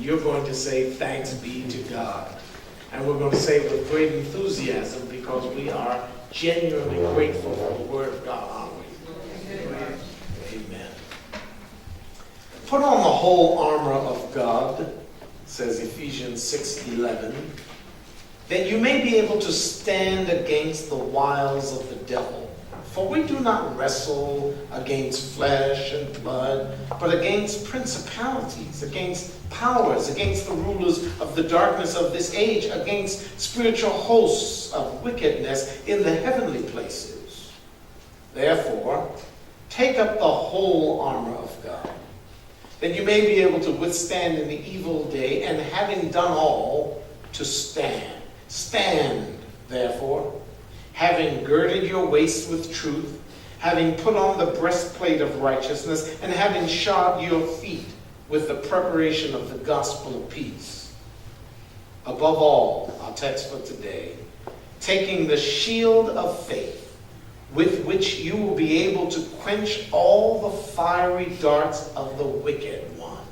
you're going to say, thanks be to God. And we're going to say it with great enthusiasm because we are genuinely grateful for the Word of God, aren't we? Amen. Amen. Put on the whole armor of God, says Ephesians 6:11, that you may be able to stand against the wiles of the devil. For we do not wrestle against flesh and blood, but against principalities, against powers, against the rulers of the darkness of this age, against spiritual hosts of wickedness in the heavenly places. Therefore, take up the whole armor of God, that you may be able to withstand in the evil day, and having done all, to stand. Stand, therefore, having girded your waist with truth, having put on the breastplate of righteousness, and having shod your feet with the preparation of the gospel of peace. Above all, our text for today, taking the shield of faith, with which you will be able to quench all the fiery darts of the wicked one.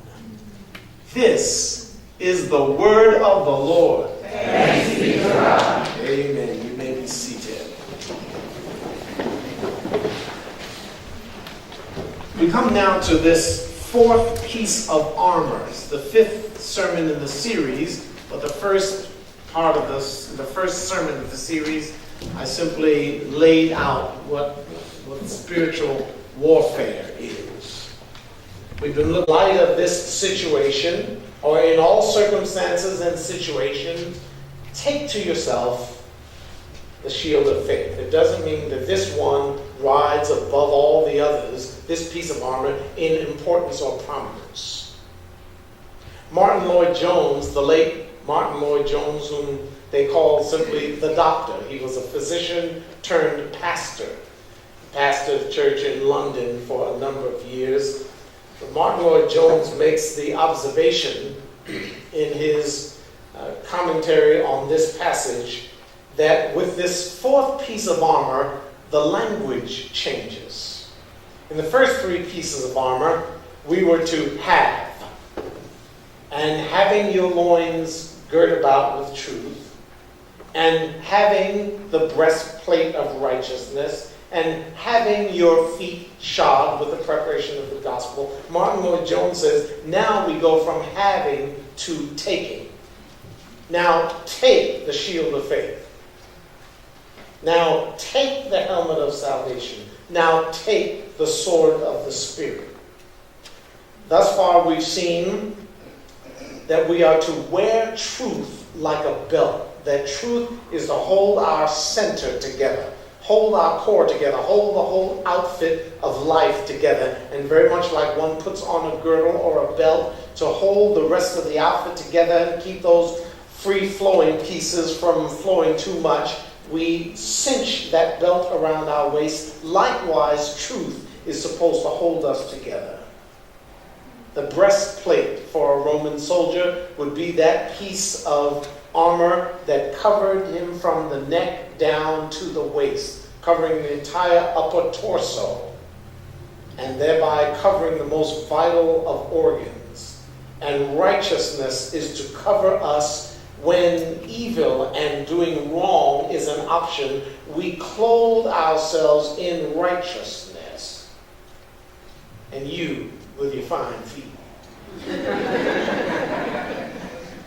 This is the word of the Lord. Thanks be to God. Amen. You may be seated. We come now to this fourth piece of armor. It's the fifth sermon in the series, but the first part of this, the first sermon of the series, I simply laid out what spiritual warfare is. We've been looking at light of this situation, or in all circumstances and situations, take to yourself the shield of faith. It doesn't mean that this one rides above all the others, this piece of armor, in importance or prominence. Martin Lloyd-Jones, the late Martin Lloyd-Jones, whom they called simply the doctor. He was a physician turned pastor. Pastored a church in London for a number of years. But Martin Lloyd-Jones makes the observation in his commentary on this passage that with this fourth piece of armor, the language changes. In the first three pieces of armor, we were to have, and having your loins girt about with truth, and having the breastplate of righteousness, and having your feet shod with the preparation of the gospel. Martin Lloyd-Jones says, now we go from having to taking. Now take the shield of faith. Now take the helmet of salvation. Now take the sword of the Spirit. Thus far we've seen that we are to wear truth like a belt. That truth is to hold our center together, hold our core together, hold the whole outfit of life together. And very much like one puts on a girdle or a belt to hold the rest of the outfit together and keep those free-flowing pieces from flowing too much, we cinch that belt around our waist. Likewise, truth is supposed to hold us together. The breastplate for a Roman soldier would be that piece of armor that covered him from the neck down to the waist, covering the entire upper torso, and thereby covering the most vital of organs. And righteousness is to cover us when evil and doing wrong is an option. We clothe ourselves in righteousness. And you, with your fine feet,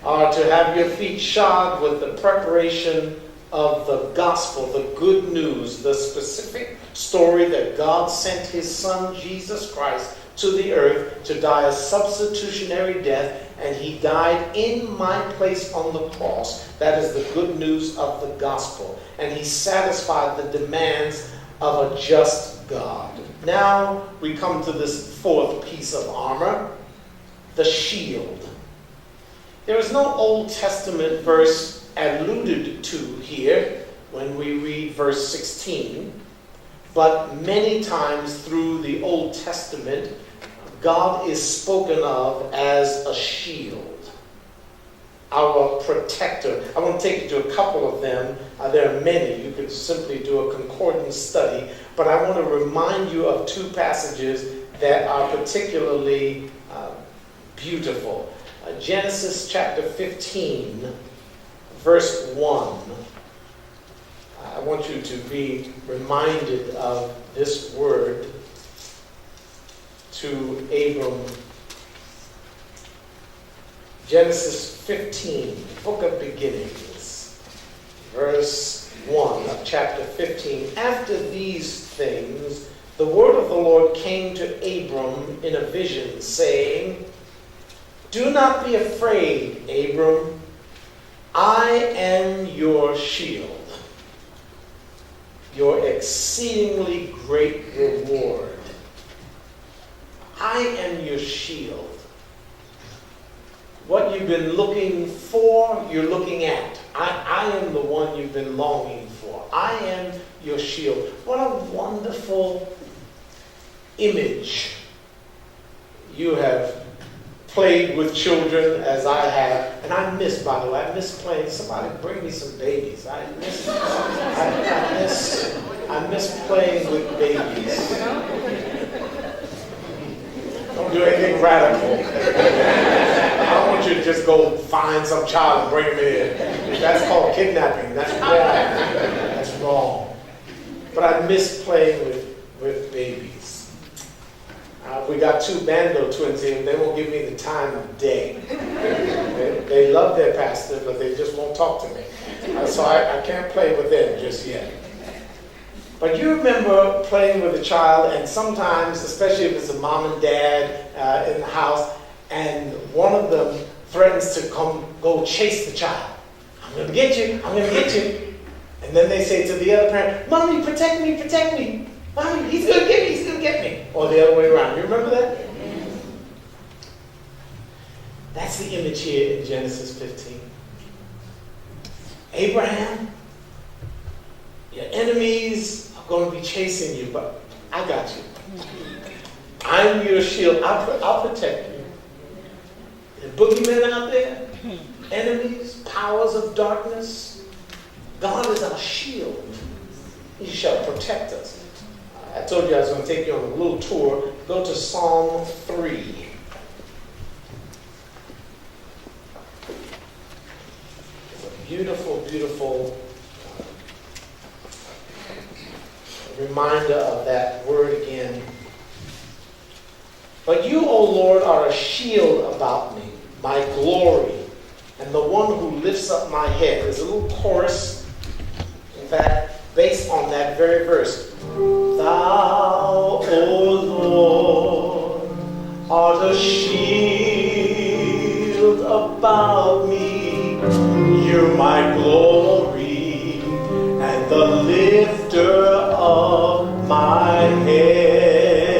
are to have your feet shod with the preparation of the gospel, the good news, the specific story that God sent his Son, Jesus Christ, to the earth to die a substitutionary death, and he died in my place on the cross. That is the good news of the gospel. And he satisfied the demands of a just God. Now we come to this fourth piece of armor, the shield. There is no Old Testament verse alluded to here when we read verse 16, but many times through the Old Testament, God is spoken of as a shield, our protector. I want to take you to a couple of them. There are many. You could simply do a concordance study, but I want to remind you of two passages that are particularly beautiful. Genesis chapter 15, verse 1. I want you to be reminded of this word to Abram. Genesis 15, book of beginnings, verse 1 of chapter 15. After these things, the word of the Lord came to Abram in a vision, saying, "Do not be afraid, Abram. I am your shield, your exceedingly great reward." I am your shield. What you've been looking for, you're looking at. I am the one you've been longing for. I am your shield. What a wonderful image. You have played with children as I have, and I miss, by the way, I miss playing. Somebody bring me some babies. I miss playing with babies. Don't do anything radical. I don't want you to just go find some child and bring him in. That's called kidnapping. That's wrong. That's wrong. But I miss playing with babies. We got two Bando twins here, and they won't give me the time of day. They love their pastor, but they just won't talk to me. So I can't play with them just yet. But you remember playing with a child, and sometimes, especially if it's a mom and dad in the house, and one of them threatens to go chase the child. "I'm going to get you, I'm going to get you." And then they say to the other parent, "Mommy, protect me, protect me. Mommy, he's going to get me, he's going to get me." Or the other way around. You remember that? That's the image here in Genesis 15. Abraham, your enemies are going to be chasing you, but I got you. I'm your shield. I'll protect you. The boogeymen out there, enemies, powers of darkness, God is our shield. He shall protect us. I told you I was going to take you on a little tour. Go to Psalm 3. It's a beautiful, beautiful reminder of that word again. "But you, O Lord, are a shield about me, my glory, and the one who lifts up my head." There's a little chorus, in fact, based on that very verse. "Thou, O Lord, art a shield about me. You're my glory and the lifter of my head.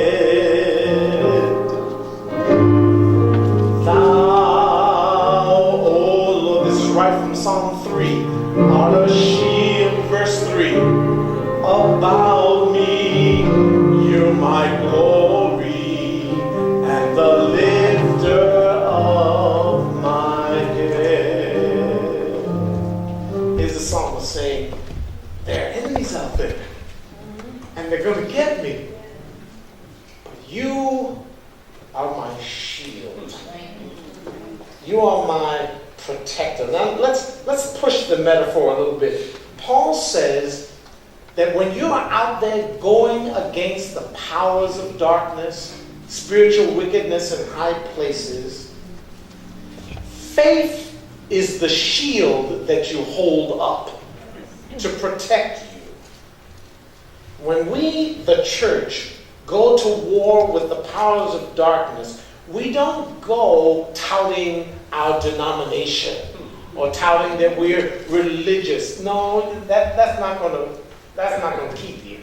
Thou, O Lord," this is right from Psalm 3, "art a shield," verse 3, "about me. You're my glory and the lifter of my head." Here's the psalmist saying, there are enemies out there, and they're going to get me. But you are my shield. You are my protector. Now let's push the metaphor a little bit. Paul says that when you are out there going against the powers of darkness, spiritual wickedness in high places, faith is the shield that you hold up to protect you. When we, the church, go to war with the powers of darkness, we don't go touting our denomination or touting that we're religious. No, that's not going to keep you.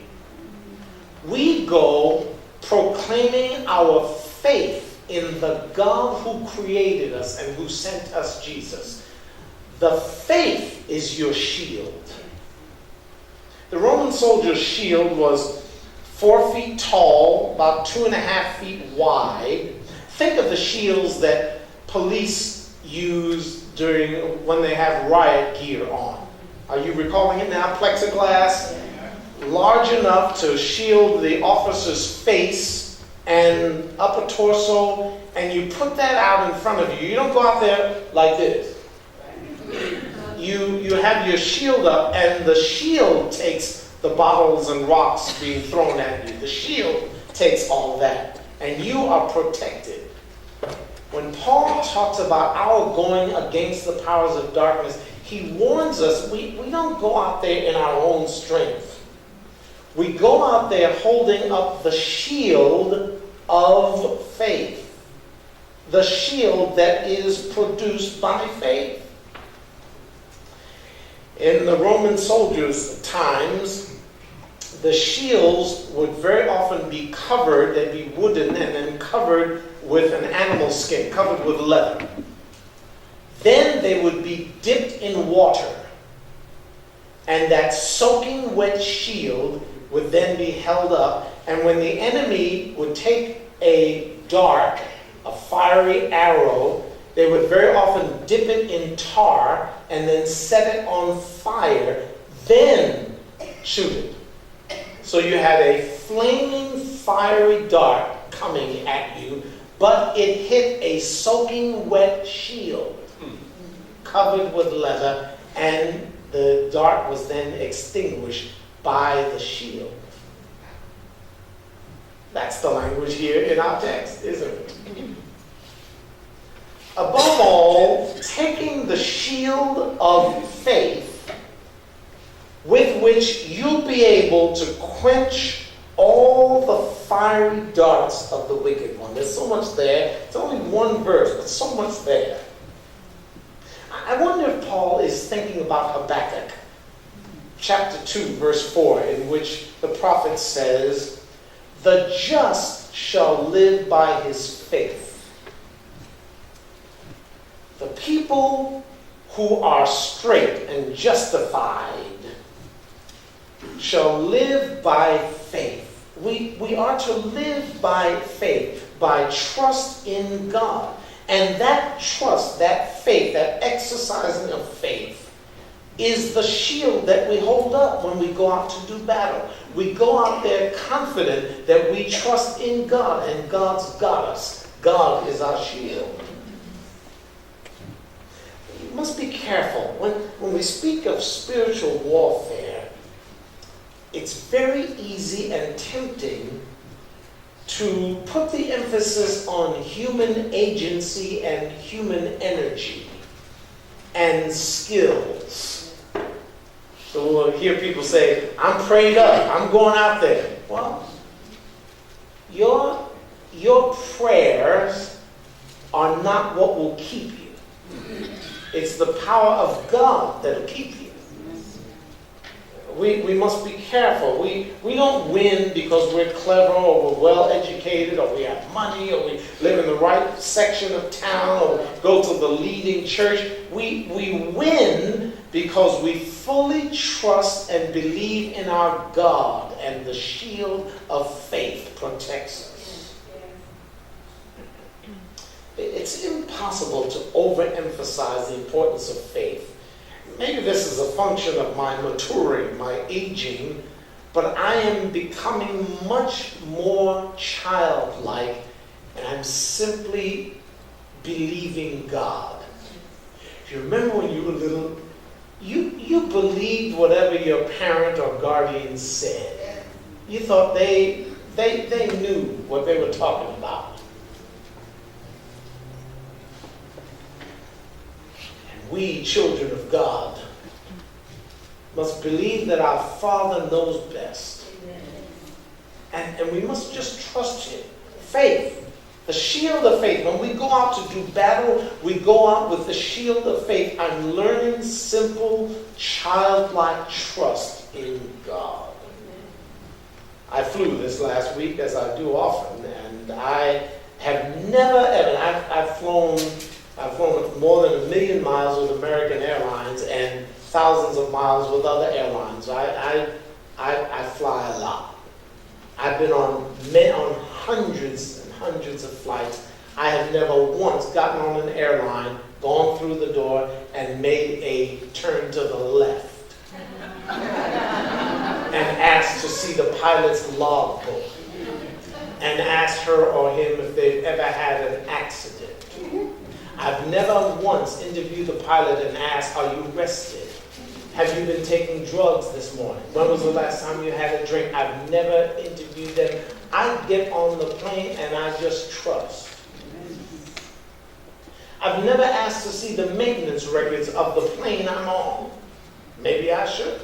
We go proclaiming our faith in the God who created us and who sent us Jesus. The faith is your shield. The Roman soldier's shield was 4 feet tall, about 2.5 feet wide. Think of the shields that police use when they have riot gear on. Are you recalling it now? Plexiglass, large enough to shield the officer's face and upper torso, and you put that out in front of you. You don't go out there like this. You have your shield up, and the shield takes the bottles and rocks being thrown at you. The shield takes all that, and you are protected. When Paul talks about our going against the powers of darkness, he warns us we don't go out there in our own strength. We go out there holding up the shield of faith. The shield that is produced by faith. In the Roman soldiers' times, the shields would very often be covered, they'd be wooden and then covered with an animal skin, covered with leather. Then they would be dipped in water, and that soaking wet shield would then be held up, and when the enemy would take a dart, a fiery arrow, they would very often dip it in tar and then set it on fire, then shoot it. So you had a flaming, fiery dart coming at you, but it hit a soaking wet shield covered with leather, and the dart was then extinguished by the shield. That's the language here in our text, isn't it? Above all, taking the shield of faith with which you'll be able to quench all the fiery darts of the wicked one. There's so much there. It's only one verse, but so much there. I wonder if Paul is thinking about Habakkuk, chapter 2, verse 4, in which the prophet says, "The just shall live by his faith." The people who are straight and justified shall live by faith. We are to live by faith, by trust in God. And that trust, that faith, that exercising of faith is the shield that we hold up when we go out to do battle. We go out there confident that we trust in God, and God's got us. God is our shield. We must be careful. When we speak of spiritual warfare, it's very easy and tempting to put the emphasis on human agency and human energy and skills. So we'll hear people say, "I'm prayed up, I'm going out there." Well, your prayers are not what will keep you. It's the power of God that will keep you. We must be careful. We don't win because we're clever or we're well educated or we have money or we live in the right section of town or go to the leading church. We win because we fully trust and believe in our God, and the shield of faith protects us. It's impossible to overemphasize the importance of faith. Maybe this is a function of my maturing, my aging, but I am becoming much more childlike, and I'm simply believing God. If you remember when you were little, you believed whatever your parent or guardian said. You thought they knew what they were talking about. We, children of God, must believe that our Father knows best. And we must just trust Him. Faith, the shield of faith. When we go out to do battle, we go out with the shield of faith. I'm learning simple, childlike trust in God. I flew this last week, as I do often, and I have never ever, I've flown more than 1 million miles with American Airlines and thousands of miles with other airlines. I fly a lot. I've been on hundreds and hundreds of flights. I have never once gotten on an airline, gone through the door, and made a turn to the left and asked to see the pilot's logbook. and asked her or him if they've ever had an accident. I've never once interviewed the pilot and asked, are you rested? Have you been taking drugs this morning? When was the last time you had a drink? I've never interviewed them. I get on the plane and I just trust. I've never asked to see the maintenance records of the plane I'm on. Maybe I should.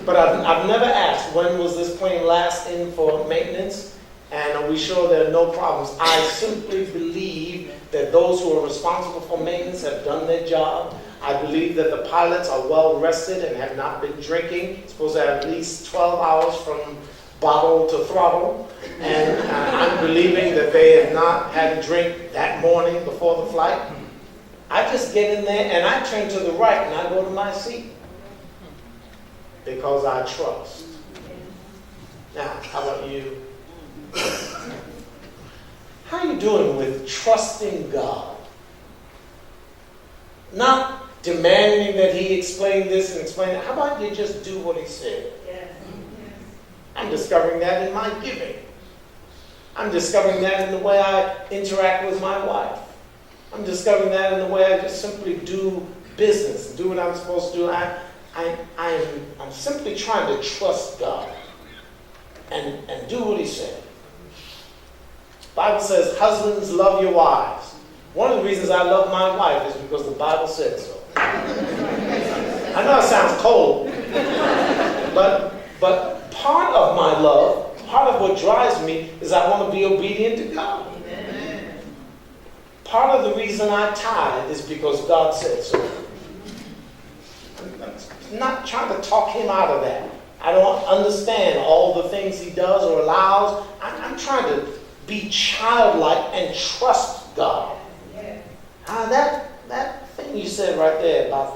But I've never asked, when was this plane last in for maintenance? And are we sure there are no problems? I simply believe that those who are responsible for maintenance have done their job. I believe that the pilots are well rested and have not been drinking. Supposed to have at least 12 hours from bottle to throttle. And I'm believing that they have not had a drink that morning before the flight. I just get in there and I turn to the right and I go to my seat. Because I trust. Now, how about you? How are you doing with trusting God? Not demanding that He explain this and explain that. How about you just do what He said? Yes. I'm discovering that in my giving. I'm discovering that in the way I interact with my wife. I'm discovering that in the way I just simply do business and do what I'm supposed to do. I'm simply trying to trust God and do what He said. The Bible says, husbands, love your wives. One of the reasons I love my wife is because the Bible said so. I know it sounds cold, but part of my love, part of what drives me is I want to be obedient to God. Amen. Part of the reason I tithe is because God said so. I'm not trying to talk Him out of that. I don't understand all the things He does or allows. I'm trying to be childlike and trust God. That thing you said right there about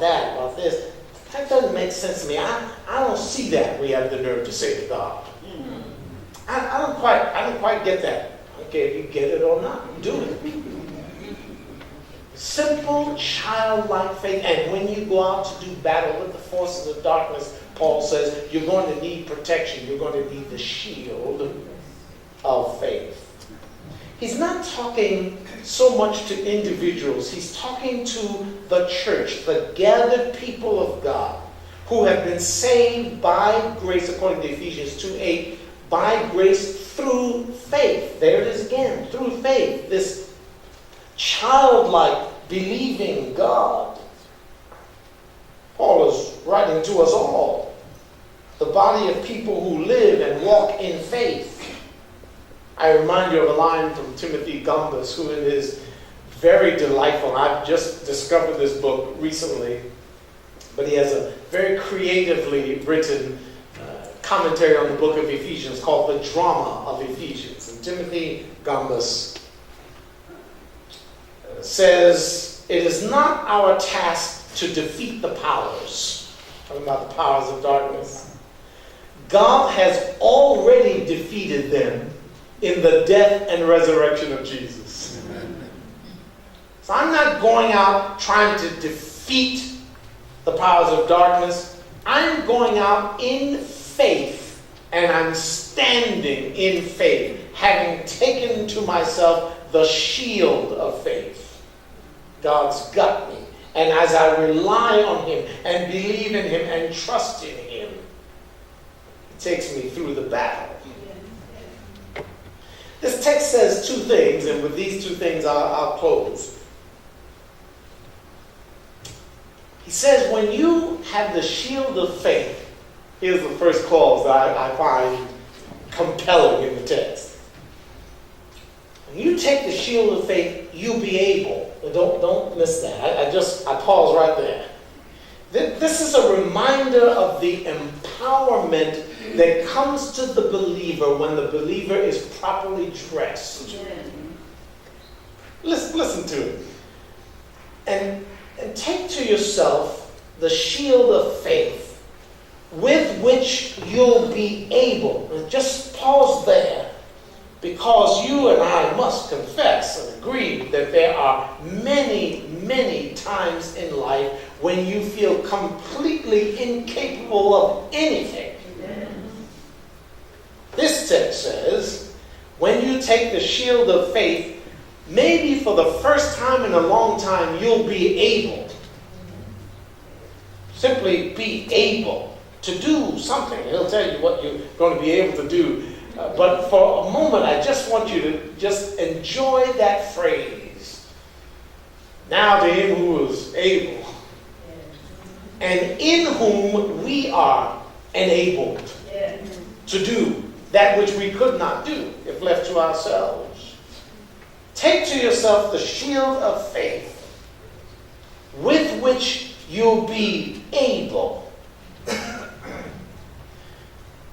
this, that doesn't make sense to me. I don't see that we have the nerve to say to God. I don't quite get that. Okay, if you get it or not, do it. Simple, childlike faith. And when you go out to do battle with the forces of darkness, Paul says, you're going to need protection. You're going to need the shield of faith. He's not talking so much to individuals. He's talking to the church, the gathered people of God, who have been saved by grace, according to Ephesians 2:8, by grace through faith. There it is again, through faith. This childlike, believing God. Paul is writing to us all, the body of people who live and walk in faith. I remind you of a line from Timothy Gumbus, who in his very delightful, I've just discovered this book recently, but he has a very creatively written commentary on the book of Ephesians called The Drama of Ephesians. And Timothy Gumbus says, it is not our task to defeat the powers. Talking about the powers of darkness. God has already defeated them in the death and resurrection of Jesus. Amen. So I'm not going out trying to defeat the powers of darkness. I'm going out in faith, and I'm standing in faith, having taken to myself the shield of faith. God's got me. And as I rely on Him and believe in Him and trust in Him, He takes me through the battle. This text says two things, and with these two things I'll close. He says, when you have the shield of faith, here's the first clause that I find compelling in the text. When you take the shield of faith, you'll be able. Don't miss that. I pause right there. This is a reminder of the empowerment that comes to the believer when the believer is properly dressed. Listen to it. And take to yourself the shield of faith with which you'll be able. And just pause there, because you and I must confess and agree that there are many, many times in life when you feel completely incapable of anything. This text says, when you take the shield of faith, maybe for the first time in a long time, you'll be able, simply be able to do something. He'll tell you what you're going to be able to do. But for a moment, I just want you to just enjoy that phrase. Now to him who is able, and in whom we are enabled to do that which we could not do if left to ourselves. Take to yourself the shield of faith, with which you'll be able.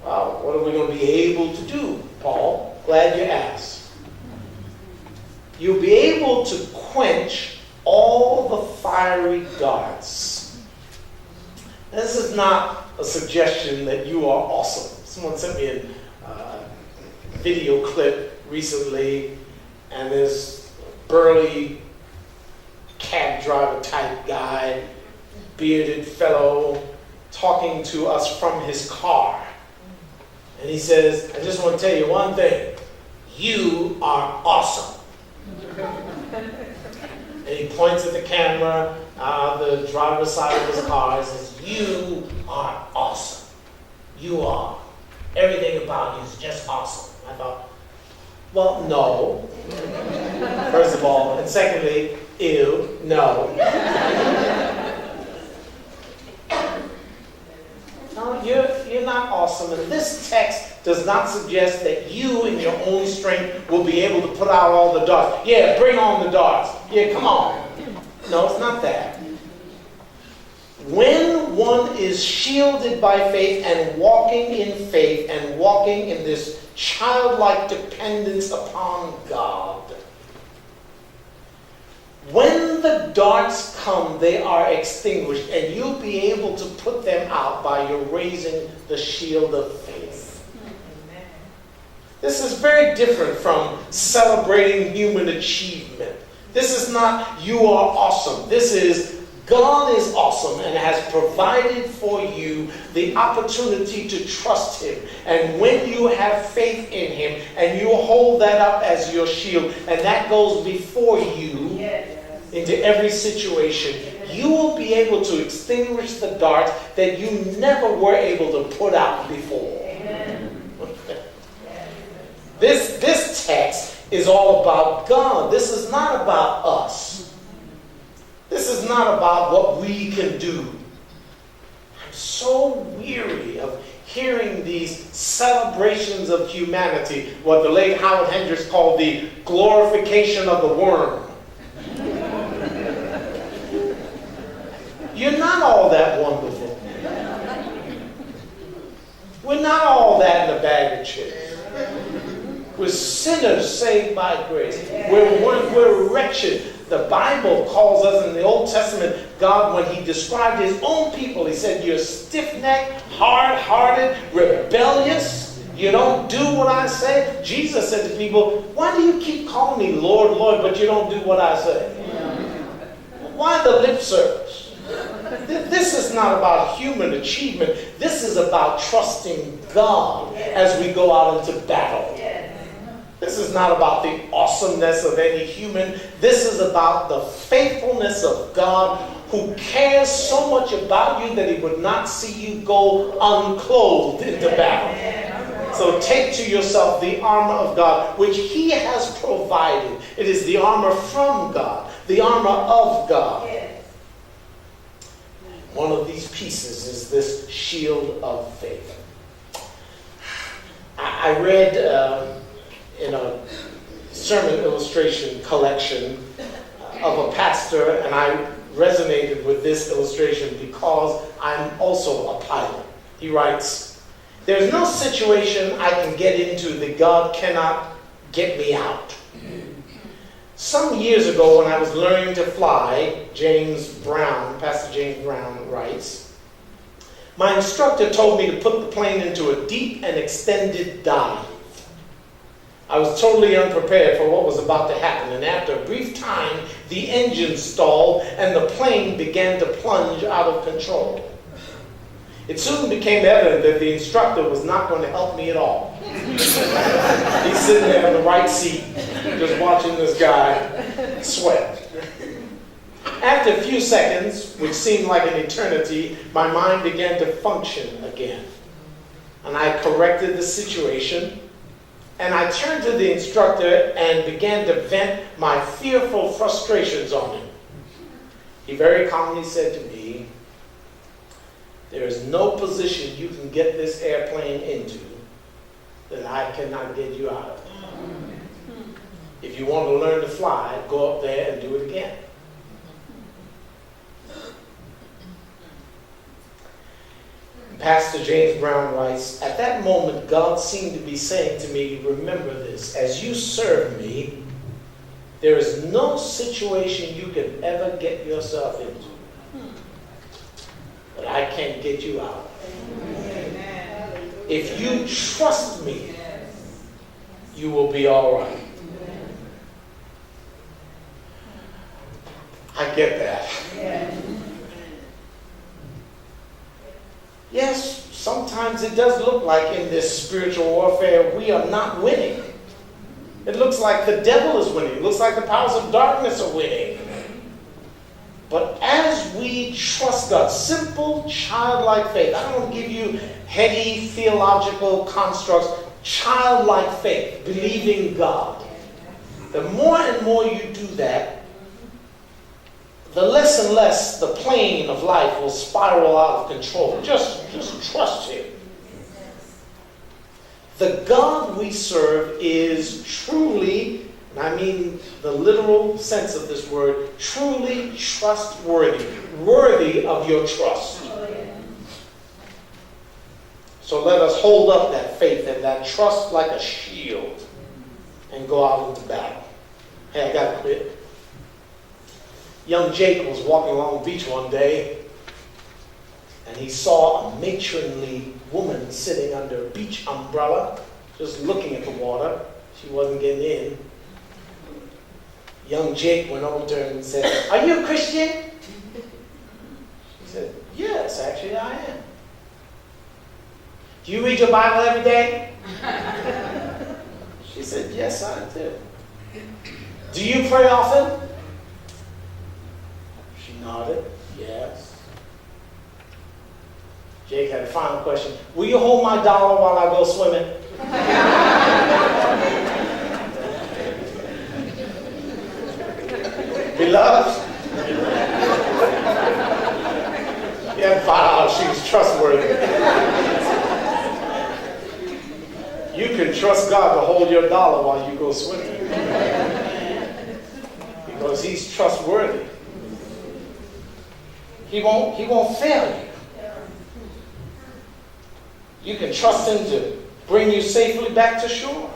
Wow, what are we going to be able to do, Paul? Glad you asked. You'll be able to quench all the fiery darts. This is not a suggestion that you are awesome. Someone sent me a video clip recently, and this burly cab driver type guy, bearded fellow, talking to us from his car. And he says, I just want to tell you one thing. You are awesome. And he points at the camera, the driver's side of his car, and says, you are awesome. You are. Everything about you is just awesome. I thought, well, no. First of all. And secondly, ew, no. No, you're not awesome. And this text does not suggest that you in your own strength will be able to put out all the darts. Yeah, bring on the darts. Yeah, come on. No, it's not that. When one is shielded by faith and walking in faith and walking in this childlike dependence upon God, when the darts come, they are extinguished, and you'll be able to put them out by your raising the shield of faith. Amen. This is very different from celebrating human achievement. This is not, you are awesome. This is, God is awesome and has provided for you the opportunity to trust him. And when you have faith in him and you hold that up as your shield, and that goes before you into every situation, you will be able to extinguish the dart that you never were able to put out before. This text is all about God. This is not about us. This is not about what we can do. I'm so weary of hearing these celebrations of humanity, what the late Howard Hendricks called the glorification of the worm. You're not all that wonderful. We're not all that in a bag of chips. We're sinners saved by grace. We're wretched. The Bible calls us in the Old Testament, God, when he described his own people, he said, you're stiff-necked, hard-hearted, rebellious. You don't do what I say. Jesus said to people, why do you keep calling me Lord, Lord, but you don't do what I say? Why the lip service? This is not about human achievement. This is about trusting God as we go out into battle. This is not about the awesomeness of any human. This is about the faithfulness of God, who cares so much about you that he would not see you go unclothed into battle. So take to yourself the armor of God, which he has provided. It is the armor from God, the armor of God. One of these pieces is this shield of faith. I read in a sermon illustration collection of a pastor, and I resonated with this illustration because I'm also a pilot. He writes, there's no situation I can get into that God cannot get me out. Some years ago when I was learning to fly, Pastor James Brown writes, my instructor told me to put the plane into a deep and extended dive. I was totally unprepared for what was about to happen, and after a brief time, the engine stalled and the plane began to plunge out of control. It soon became evident that the instructor was not going to help me at all. He's sitting there in the right seat, just watching this guy sweat. After a few seconds, which seemed like an eternity, my mind began to function again. And I corrected the situation, and I turned to the instructor and began to vent my fearful frustrations on him. He very calmly said to me, "There is no position you can get this airplane into that I cannot get you out of. If you want to learn to fly, go up there and do it again." Pastor James Brown writes, "At that moment, God seemed to be saying to me, remember this, as you serve me, there is no situation you can ever get yourself into that I can't get you out of. If you trust me, you will be all right." I get that. Yes, sometimes it does look like in this spiritual warfare we are not winning. It looks like the devil is winning. It looks like the powers of darkness are winning. But as we trust God, simple childlike faith, I don't give you heady theological constructs, childlike faith, believing God. The more and more you do that, the less and less the plane of life will spiral out of control. Just trust Him. The God we serve is truly, and I mean the literal sense of this word, truly trustworthy, worthy of your trust. So let us hold up that faith and that trust like a shield and go out into battle. Hey, I got to quit. Young Jake was walking along the beach one day, and he saw a matronly woman sitting under a beach umbrella, just looking at the water. She wasn't getting in. Young Jake went over to her and said, "Are you a Christian?" She said, "Yes, actually I am." "Do you read your Bible every day?" She said, "Yes, I do." "Do you pray often?" She nodded, "Yes." Jake had a final question. "Will you hold my dollar while I go swimming?" Beloved, you had to find out she was trustworthy. You can trust God to hold your dollar while you go swimming. Because He's trustworthy. He won't fail you. You can trust Him to bring you safely back to shore.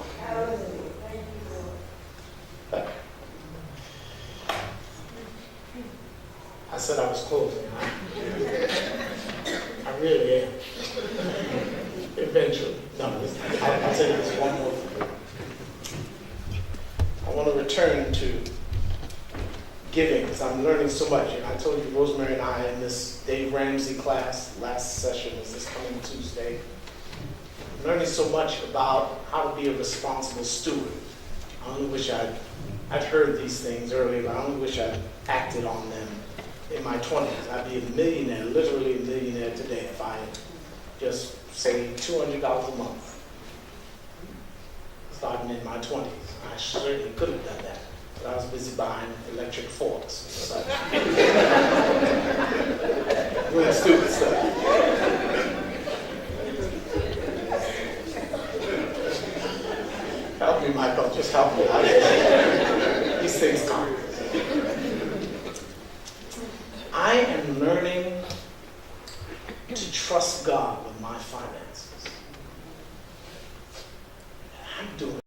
I said I was closing. I really am. Eventually. No, I'll tell you this one more thing. I want to return to giving, because I'm learning so much. And I told you, Rosemary and I, in this Dave Ramsey class, last session is this coming Tuesday, I'm learning so much about how to be a responsible steward. I only wish I'd heard these things earlier, but I only wish I'd acted on them in my 20s. I'd be a millionaire, literally a millionaire today, if I just saved $200 a month, starting in my 20s. I certainly could have done that. I was busy buying electric forks and such. Doing stupid stuff. Help me, Michael. Just help me. These things come. I am learning to trust God with my finances. I'm doing